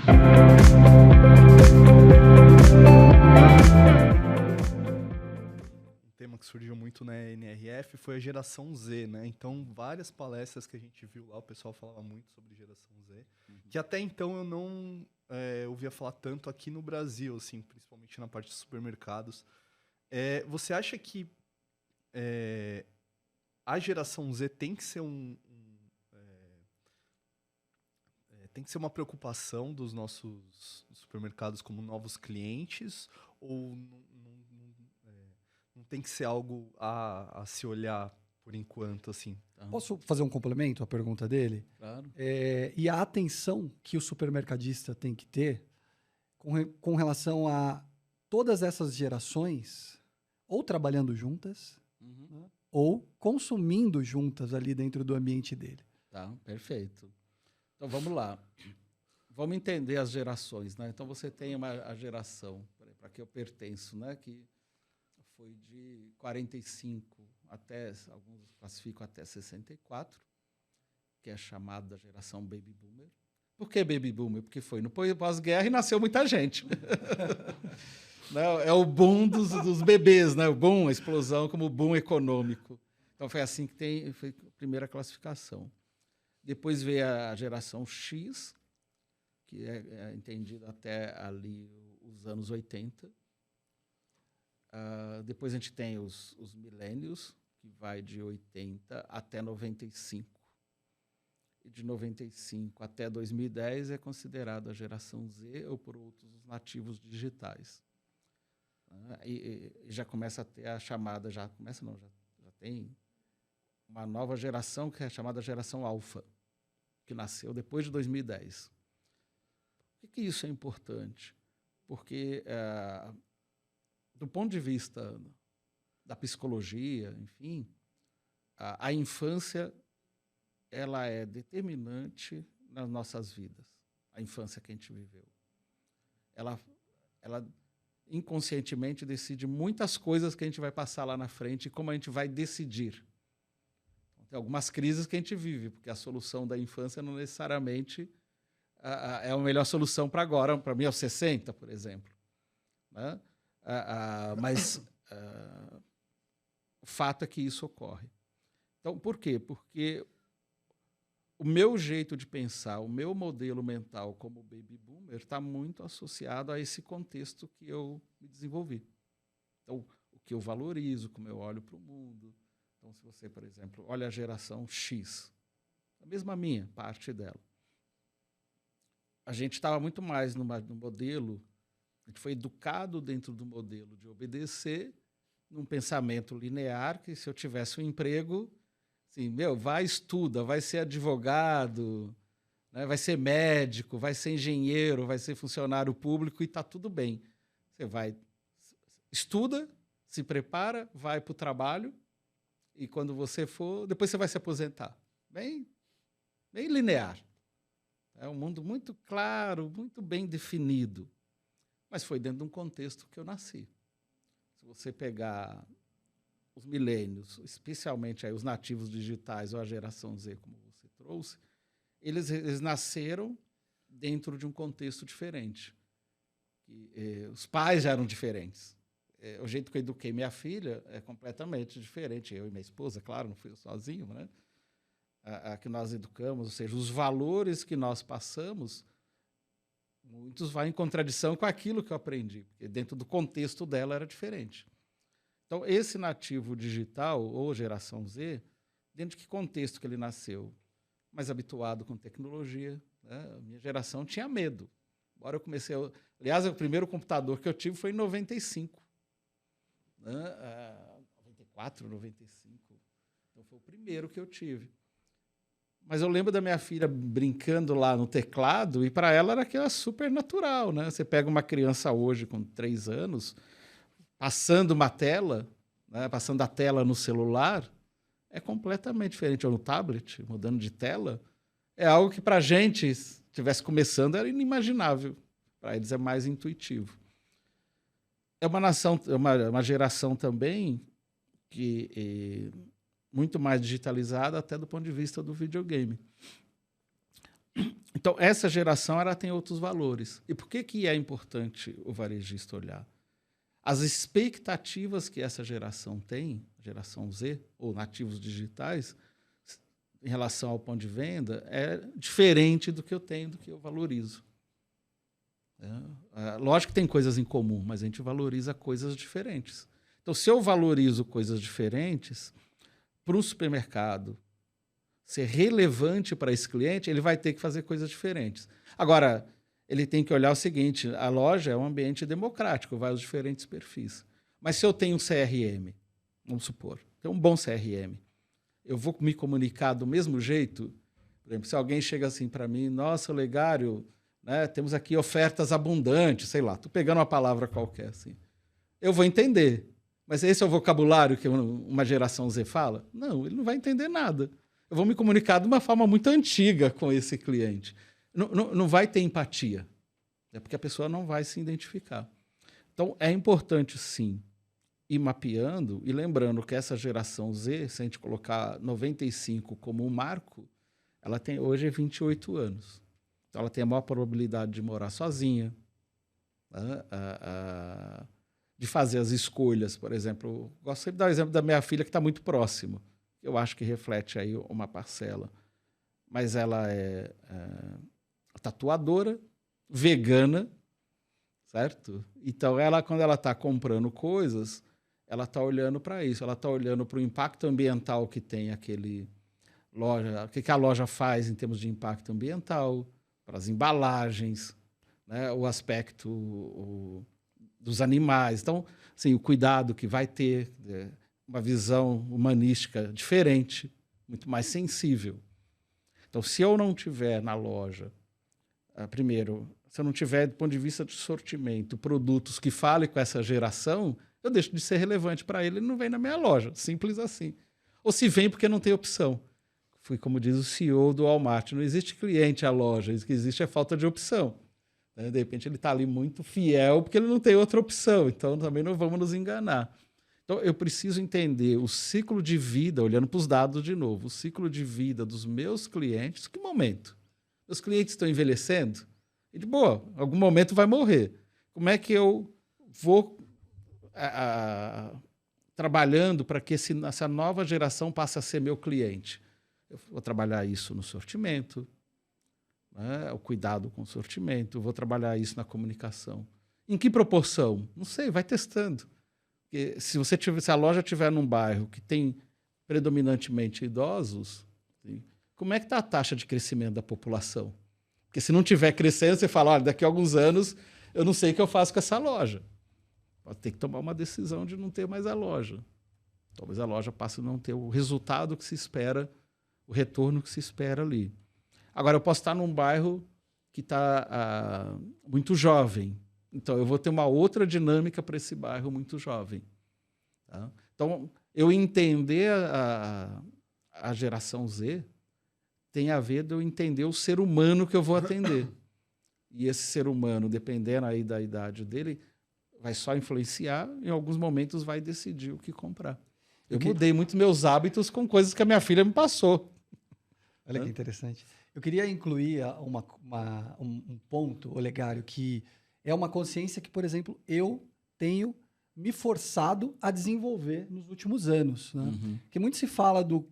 Um tema que surgiu muito na NRF foi a geração Z, né? Então, várias palestras que a gente viu lá, o pessoal falava muito sobre geração Z, que até então eu não ouvia falar tanto aqui no Brasil, assim, principalmente na parte de supermercados. Você acha que a geração Z tem que ser tem que ser uma preocupação dos nossos supermercados como novos clientes, ou não tem que ser algo a se olhar por enquanto, assim? Posso fazer um complemento à pergunta dele? Claro. E a atenção que o supermercadista tem que ter com relação a todas essas gerações, ou trabalhando juntas, né, ou consumindo juntas ali dentro do ambiente dele. Tá, perfeito. Então, vamos lá. Vamos entender as gerações, né? Então, você tem a geração para que eu pertenço, né? Que foi de 45 até, alguns classificam até 64, que é chamada geração Baby Boomer. Por que Baby Boomer? Porque foi no pós-guerra e nasceu muita gente. É o boom dos bebês, né? O boom, a explosão como boom econômico. Então, foi assim que foi a primeira classificação. Depois veio a geração X, que é entendida até ali os anos 80. Depois a gente tem os milênios, que vai de 80 até 95. E de 95 até 2010 é considerado a geração Z, ou por outros, os nativos digitais. E já começa a ter a chamada, já tem uma nova geração, que é a chamada geração alfa, que nasceu depois de 2010. Por que isso é importante? Porque, do ponto de vista da psicologia, enfim, a infância ela é determinante nas nossas vidas, a infância que a gente viveu. Ela inconscientemente decide muitas coisas que a gente vai passar lá na frente e como a gente vai decidir. Tem algumas crises que a gente vive, porque a solução da infância não necessariamente é a melhor solução para agora. Para mim, aos 60, por exemplo. Né? Mas o fato é que isso ocorre. Então, por quê? Porque o meu jeito de pensar, o meu modelo mental como baby boomer está muito associado a esse contexto que eu me desenvolvi. Então, o que eu valorizo, como eu olho para o mundo. Então, se você, por exemplo, olha a geração X, a mesma minha, parte dela. A gente estava muito mais no modelo, a gente foi educado dentro do modelo de obedecer, num pensamento linear, que se eu tivesse um emprego, assim, vai, estuda, vai ser advogado, né, vai ser médico, vai ser engenheiro, vai ser funcionário público e está tudo bem. Você vai, estuda, se prepara, vai para o trabalho, e quando você for, depois você vai se aposentar. Bem linear. É um mundo muito claro, muito bem definido. Mas foi dentro de um contexto que eu nasci. Se você pegar os milênios, especialmente aí os nativos digitais ou a geração Z, como você trouxe, eles nasceram dentro de um contexto diferente. Os pais já eram diferentes. O jeito que eu eduquei minha filha é completamente diferente. Eu e minha esposa, claro, não fui eu sozinho, né? A que nós educamos, ou seja, os valores que nós passamos, muitos vão em contradição com aquilo que eu aprendi, porque dentro do contexto dela era diferente. Então, esse nativo digital, ou geração Z, dentro de que contexto que ele nasceu? Mais habituado com tecnologia, né? A minha geração tinha medo. Agora eu comecei... Aliás, o primeiro computador que eu tive foi em 95. 94, 95. Então, foi o primeiro que eu tive. Mas eu lembro da minha filha brincando lá no teclado, e para ela era aquilo super natural, né? Você pega uma criança hoje com 3 anos, passando uma tela, né? Passando a tela no celular, é completamente diferente. Ou no tablet, mudando de tela, é algo que para a gente, se estivesse começando, era inimaginável. Para eles é mais intuitivo. É uma geração também que muito mais digitalizada até do ponto de vista do videogame. Então, essa geração ela tem outros valores. E por que é importante o varejista olhar? As expectativas que essa geração tem, geração Z, ou nativos digitais, em relação ao ponto de venda, é diferente do que eu tenho, do que eu valorizo. Lógico que tem coisas em comum, mas a gente valoriza coisas diferentes. Então, se eu valorizo coisas diferentes, para um supermercado ser relevante para esse cliente, ele vai ter que fazer coisas diferentes. Agora, ele tem que olhar o seguinte, a loja é um ambiente democrático, vai aos diferentes perfis. Mas se eu tenho um CRM, vamos supor, tem um bom CRM, eu vou me comunicar do mesmo jeito? Por exemplo, se alguém chega assim para mim, nossa, Olegário, né, temos aqui ofertas abundantes, sei lá, estou pegando uma palavra qualquer, assim. Eu vou entender. Mas esse é o vocabulário que uma geração Z fala? Não, ele não vai entender nada. Eu vou me comunicar de uma forma muito antiga com esse cliente. Não vai ter empatia. É porque a pessoa não vai se identificar. Então, é importante, sim, ir mapeando e lembrando que essa geração Z, se a gente colocar 95 como um marco, ela tem hoje 28 anos. Então, ela tem a maior probabilidade de morar sozinha, né? De fazer as escolhas, por exemplo. Eu gosto sempre de dar o exemplo da minha filha, que está muito próximo. Eu acho que reflete aí uma parcela. Mas ela é tatuadora, vegana, certo? Então, ela, quando ela está comprando coisas, ela está olhando para isso. Ela está olhando para o impacto ambiental que tem aquele loja, o que a loja faz em termos de impacto ambiental, para as embalagens, né? O aspecto dos animais. Então, assim, o cuidado que vai ter, uma visão humanística diferente, muito mais sensível. Então, se eu não tiver na loja, primeiro, se eu não tiver, do ponto de vista de sortimento, produtos que falem com essa geração, eu deixo de ser relevante para ele não vem na minha loja. Simples assim. Ou se vem porque não tem opção. Fui, como diz o CEO do Walmart, não existe cliente à loja, o que existe é falta de opção. De repente, ele está ali muito fiel porque ele não tem outra opção. Então, também não vamos nos enganar. Então, eu preciso entender o ciclo de vida, olhando para os dados de novo, o ciclo de vida dos meus clientes. Que momento? Meus clientes estão envelhecendo? E de boa, em algum momento vai morrer. Como é que eu vou trabalhando para que essa nova geração passe a ser meu cliente? Eu vou trabalhar isso no sortimento, né? O cuidado com o sortimento, vou trabalhar isso na comunicação. Em que proporção? Não sei, vai testando. Porque se a loja estiver num bairro que tem predominantemente idosos, como é que está a taxa de crescimento da população? Porque se não estiver crescendo, você fala, olha, daqui a alguns anos eu não sei o que eu faço com essa loja. Pode ter que tomar uma decisão de não ter mais a loja. Talvez a loja passe a não ter o resultado que se espera, o retorno que se espera ali. Agora, eu posso estar num bairro que está muito jovem. Então, eu vou ter uma outra dinâmica para esse bairro muito jovem. Tá? Então, eu entender a geração Z tem a ver de eu entender o ser humano que eu vou atender. E esse ser humano, dependendo aí da idade dele, vai só influenciar, em alguns momentos vai decidir o que comprar. Eu mudei muito meus hábitos com coisas que a minha filha me passou. Olha que interessante. Eu queria incluir um ponto, Olegário, que é uma consciência que, por exemplo, eu tenho me forçado a desenvolver nos últimos anos. Né? Uhum. Porque muito se fala do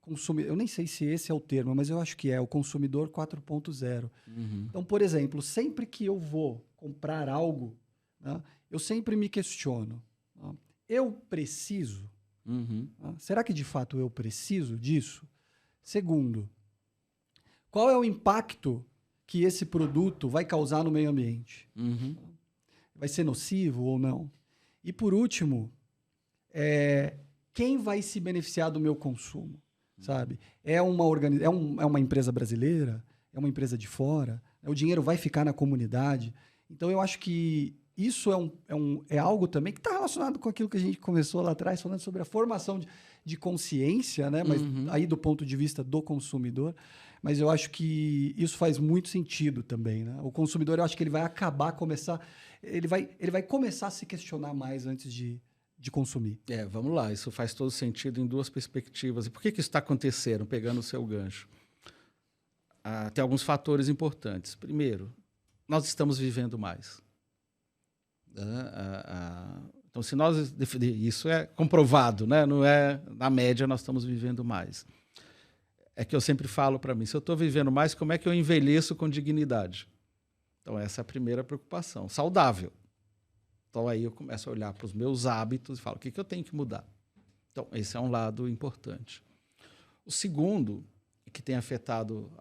consumidor, eu nem sei se esse é o termo, mas eu acho que é o consumidor 4.0. Uhum. Então, por exemplo, sempre que eu vou comprar algo, né, eu sempre me questiono. Né? Eu preciso? Uhum. Né? Será que de fato eu preciso disso? Segundo, qual é o impacto que esse produto vai causar no meio ambiente? Uhum. Vai ser nocivo ou não? E por último, quem vai se beneficiar do meu consumo? Sabe? É uma empresa brasileira? É uma empresa de fora? O dinheiro vai ficar na comunidade? Então, eu acho que isso é algo também que está relacionado com aquilo que a gente começou lá atrás, falando sobre a formação de consciência, né? Mas aí do ponto de vista do consumidor. Mas eu acho que isso faz muito sentido também, né? O consumidor, eu acho que ele vai ele vai começar a se questionar mais antes de consumir. Vamos lá, isso faz todo sentido em duas perspectivas. E por que isso está acontecendo, pegando o seu gancho? tem alguns fatores importantes. Primeiro, nós estamos vivendo mais. Então, se nós definir, isso é comprovado, né? Não é na média nós estamos vivendo mais. É que eu sempre falo para mim, se eu estou vivendo mais, como é que eu envelheço com dignidade? Então, essa é a primeira preocupação. Saudável. Então, aí eu começo a olhar para os meus hábitos e falo, o que eu tenho que mudar? Então, esse é um lado importante. O segundo, que tem afetado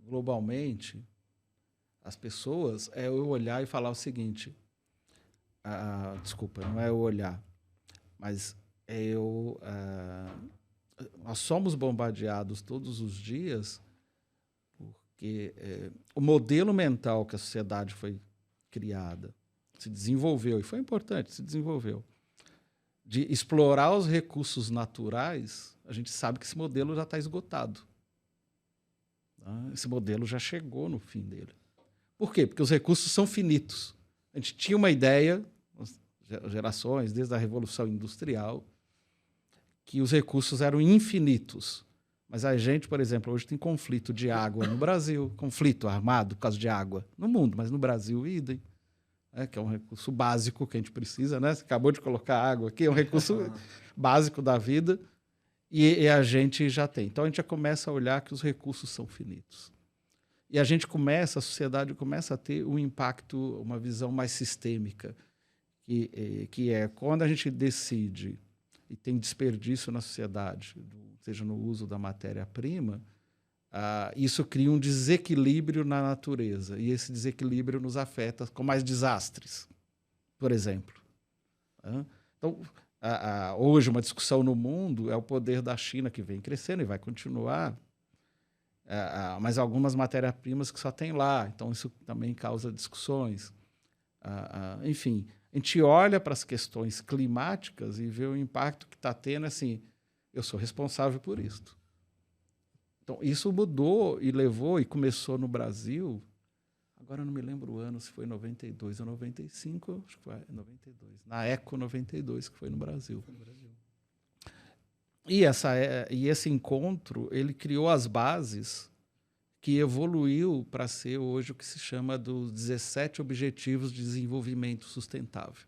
globalmente as pessoas, é eu olhar e falar o seguinte, desculpa, não é eu olhar, mas é nós somos bombardeados todos os dias porque o modelo mental que a sociedade foi criada, se desenvolveu, e foi importante, se desenvolveu, de explorar os recursos naturais, a gente sabe que esse modelo já está esgotado. Tá? Esse modelo já chegou no fim dele. Por quê? Porque os recursos são finitos. A gente tinha uma ideia, gerações, desde a Revolução Industrial, que os recursos eram infinitos. Mas a gente, por exemplo, hoje tem conflito de água no Brasil, conflito armado por causa de água no mundo, mas no Brasil, idem. Que é um recurso básico que a gente precisa, né? Você acabou de colocar água aqui, é um recurso básico da vida e a gente já tem. Então, a gente já começa a olhar que os recursos são finitos. E a sociedade começa a ter um impacto, uma visão mais sistêmica, que é quando a gente decide e tem desperdício na sociedade, seja no uso da matéria-prima, isso cria um desequilíbrio na natureza. E esse desequilíbrio nos afeta com mais desastres, por exemplo. Então, hoje, uma discussão no mundo é o poder da China, que vem crescendo e vai continuar, mas algumas matérias-primas que só tem lá. Então, isso também causa discussões. Enfim, a gente olha para as questões climáticas e vê o impacto que está tendo, assim, eu sou responsável por isso. Então, isso mudou e levou, e começou no Brasil, agora eu não me lembro o ano, se foi 92 ou 95, acho que foi 92, na Eco 92, que foi no Brasil. Foi no Brasil. E esse encontro, ele criou as bases que evoluiu para ser hoje o que se chama dos 17 Objetivos de Desenvolvimento Sustentável.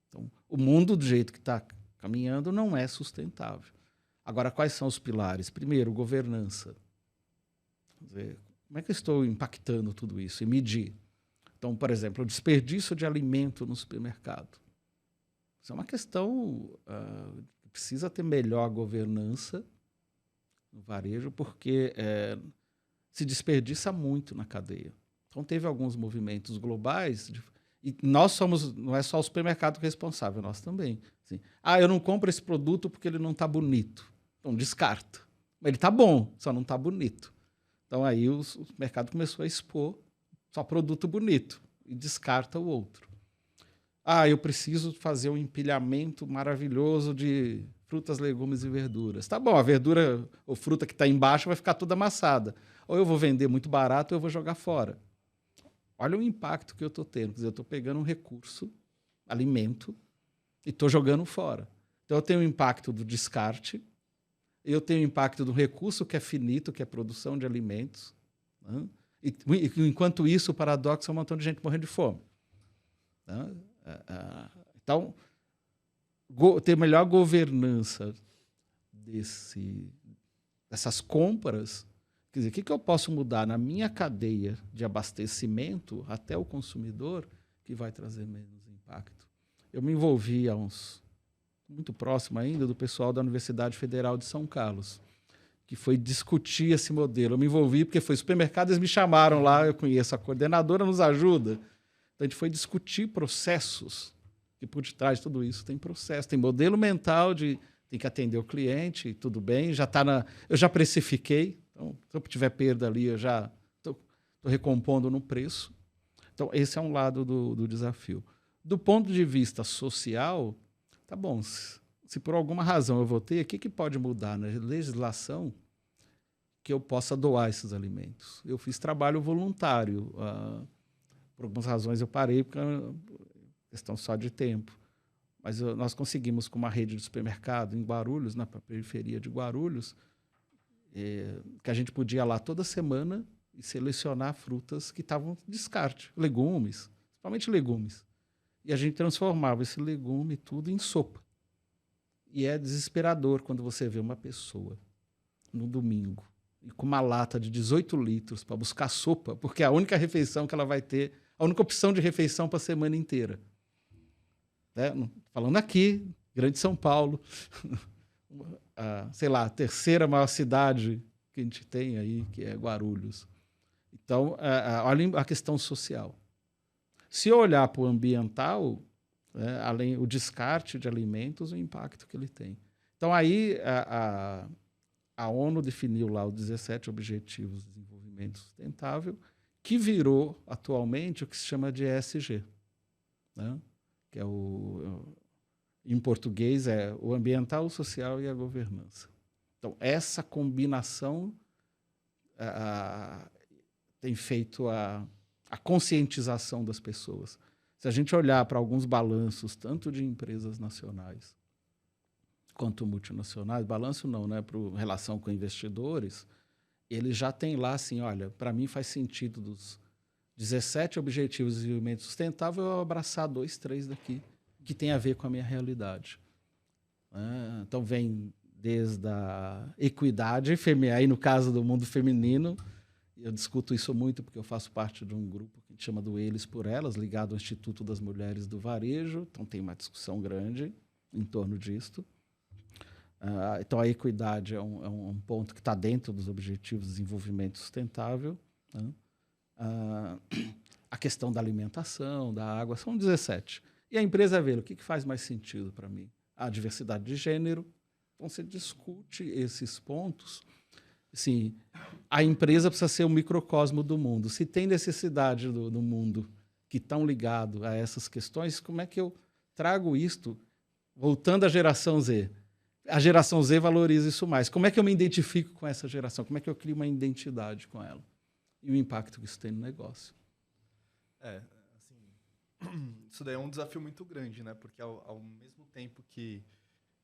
Então, o mundo, do jeito que está caminhando, não é sustentável. Agora, quais são os pilares? Primeiro, governança. Quer dizer, como é que eu estou impactando tudo isso? E medir. Então, por exemplo, o desperdício de alimento no supermercado. Isso é uma questão que precisa ter melhor governança no varejo, porque se desperdiça muito na cadeia. Então, teve alguns movimentos globais, e nós somos, não é só o supermercado responsável, nós também. Assim, eu não compro esse produto porque ele não está bonito. Então, descarta. Ele está bom, só não está bonito. Então, aí o mercado começou a expor só produto bonito e descarta o outro. Eu preciso fazer um empilhamento maravilhoso de frutas, legumes e verduras. Tá bom, a verdura ou fruta que está embaixo vai ficar toda amassada. Ou eu vou vender muito barato ou eu vou jogar fora. Olha o impacto que eu estou tendo. Quer dizer, eu estou pegando um recurso, alimento, e estou jogando fora. Então, eu tenho o impacto do descarte, eu tenho o impacto do recurso que é finito, que é produção de alimentos. Né? E, enquanto isso, o paradoxo é um montão de gente morrendo de fome. Né? Então, ter melhor governança dessas compras, quer dizer, o que eu posso mudar na minha cadeia de abastecimento até o consumidor que vai trazer menos impacto? Eu me envolvi muito próximo ainda do pessoal da Universidade Federal de São Carlos, que foi discutir esse modelo. Eu me envolvi porque foi supermercado, eles me chamaram lá, eu conheço a coordenadora, nos ajuda. Então, a gente foi discutir processos, que por detrás de tudo isso tem processo, tem modelo mental tem que atender o cliente, tudo bem, eu já precifiquei, então, se eu tiver perda ali, eu já estou recompondo no preço. Então, esse é um lado do desafio. Do ponto de vista social, tá bom, se por alguma razão eu vou ter, o que pode mudar na legislação que eu possa doar esses alimentos? Eu fiz trabalho voluntário. Por algumas razões eu parei, porque é questão só de tempo. Mas nós conseguimos, com uma rede de supermercado em Guarulhos, na periferia de Guarulhos, que a gente podia ir lá toda semana e selecionar frutas que estavam em descarte, legumes, principalmente legumes. E a gente transformava esse legume tudo em sopa. E é desesperador quando você vê uma pessoa no domingo e com uma lata de 18 litros para buscar sopa, porque é a única refeição que ela vai ter, a única opção de refeição para a semana inteira. Né? Falando aqui, Grande São Paulo, sei lá, a terceira maior cidade que a gente tem aí, que é Guarulhos. Então, olha a questão social. Se eu olhar para o ambiental, além o descarte de alimentos, o impacto que ele tem. Então, aí a ONU definiu lá os 17 Objetivos de Desenvolvimento Sustentável, que virou, atualmente, o que se chama de ESG, né? Que é em português, é o ambiental, o social e a governança. Então, essa combinação tem feito a conscientização das pessoas. Se a gente olhar para alguns balanços, tanto de empresas nacionais quanto multinacionais, balanço não, né, para relação com investidores, ele já tem lá assim, olha, para mim faz sentido dos 17 Objetivos de Desenvolvimento Sustentável eu abraçar 2, 3 daqui, que tem a ver com a minha realidade. Então, vem desde a equidade, aí no caso do mundo feminino, eu discuto isso muito porque eu faço parte de um grupo que a gente chama do Eles por Elas, ligado ao Instituto das Mulheres do Varejo, então tem uma discussão grande em torno disto. Então, a equidade é um ponto que está dentro dos Objetivos de Desenvolvimento Sustentável, né? A questão da alimentação, da água, são 17. E a empresa vê o que faz mais sentido para mim. A diversidade de gênero. Então, você discute esses pontos. Assim, a empresa precisa ser o microcosmo do mundo. Se tem necessidade do mundo que estão ligados a essas questões, como é que eu trago isto, voltando à geração Z? A geração Z valoriza isso mais. Como é que eu me identifico com essa geração? Como é que eu crio uma identidade com ela? E o impacto que isso tem no negócio. Assim, isso daí é um desafio muito grande, né? Porque ao mesmo tempo que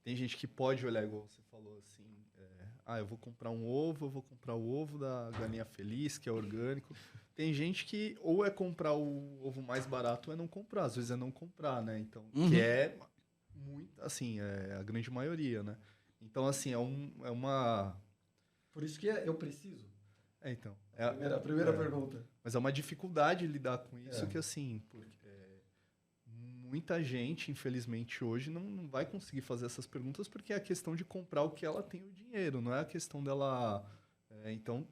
tem gente que pode olhar, igual você falou, assim, eu vou comprar um ovo, eu vou comprar o ovo da Galinha Feliz, que é orgânico. Tem gente que ou é comprar o ovo mais barato ou é não comprar. Às vezes é não comprar, né? Então, que é muito, assim, a grande maioria, né? Então, assim, é uma... Por isso que eu preciso. Então. A primeira pergunta. Mas é uma dificuldade lidar com isso que, assim, muita gente, infelizmente, hoje não vai conseguir fazer essas perguntas porque é a questão de comprar o que ela tem o dinheiro, não é a questão dela... então,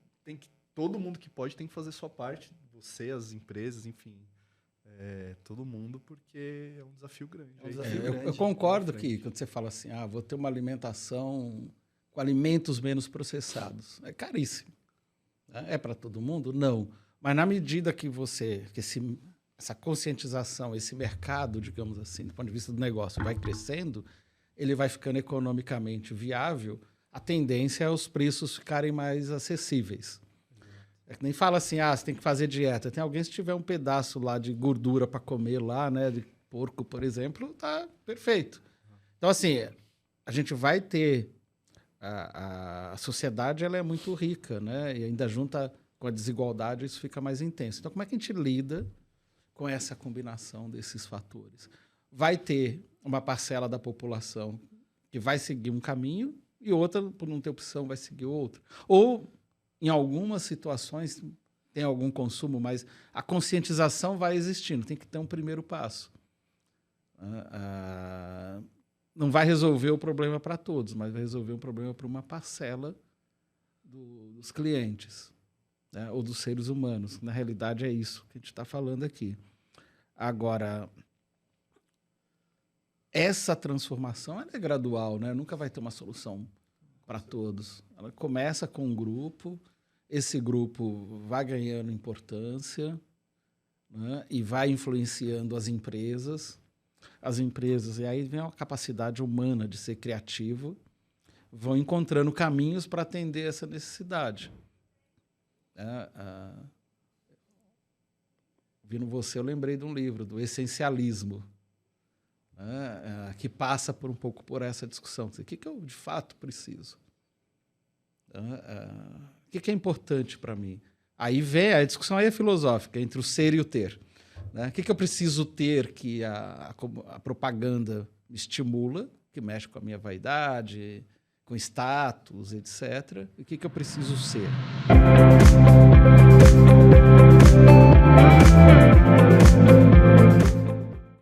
todo mundo que pode tem que fazer sua parte, você, as empresas, enfim, todo mundo, porque é um desafio grande. Eu concordo que quando você fala assim, vou ter uma alimentação com alimentos menos processados, é caríssimo. É para todo mundo? Não. Mas na medida que essa conscientização, esse mercado, digamos assim, do ponto de vista do negócio, vai crescendo, ele vai ficando economicamente viável, a tendência é os preços ficarem mais acessíveis. É que nem fala assim, você tem que fazer dieta. Tem alguém, se tiver um pedaço lá de gordura para comer lá, né, de porco, por exemplo, tá perfeito. Então, assim, a gente vai ter... A sociedade ela é muito rica, né? E ainda junta com a desigualdade, isso fica mais intenso. Então, como é que a gente lida com essa combinação desses fatores? Vai ter uma parcela da população que vai seguir um caminho e outra, por não ter opção, vai seguir outro. Ou, em algumas situações, tem algum consumo, mas a conscientização vai existindo, tem que ter um primeiro passo. Não vai resolver o problema para todos, mas vai resolver o problema para uma parcela dos clientes, né? Ou dos seres humanos. Na realidade, é isso que a gente está falando aqui. Agora, essa transformação ela é gradual, né? Nunca vai ter uma solução para todos. Ela começa com um grupo, esse grupo vai ganhando importância, né? E vai influenciando as empresas, e aí vem a capacidade humana de ser criativo, vão encontrando caminhos para atender essa necessidade. Ouvindo você, eu lembrei de um livro, do Essencialismo, que passa um pouco por essa discussão. O que eu, de fato, preciso? O que é importante para mim? Aí vem a discussão aí é filosófica entre o ser e o ter. Né? O que eu preciso ter que a propaganda me estimula, que mexe com a minha vaidade, com status, etc. E o que eu preciso ser?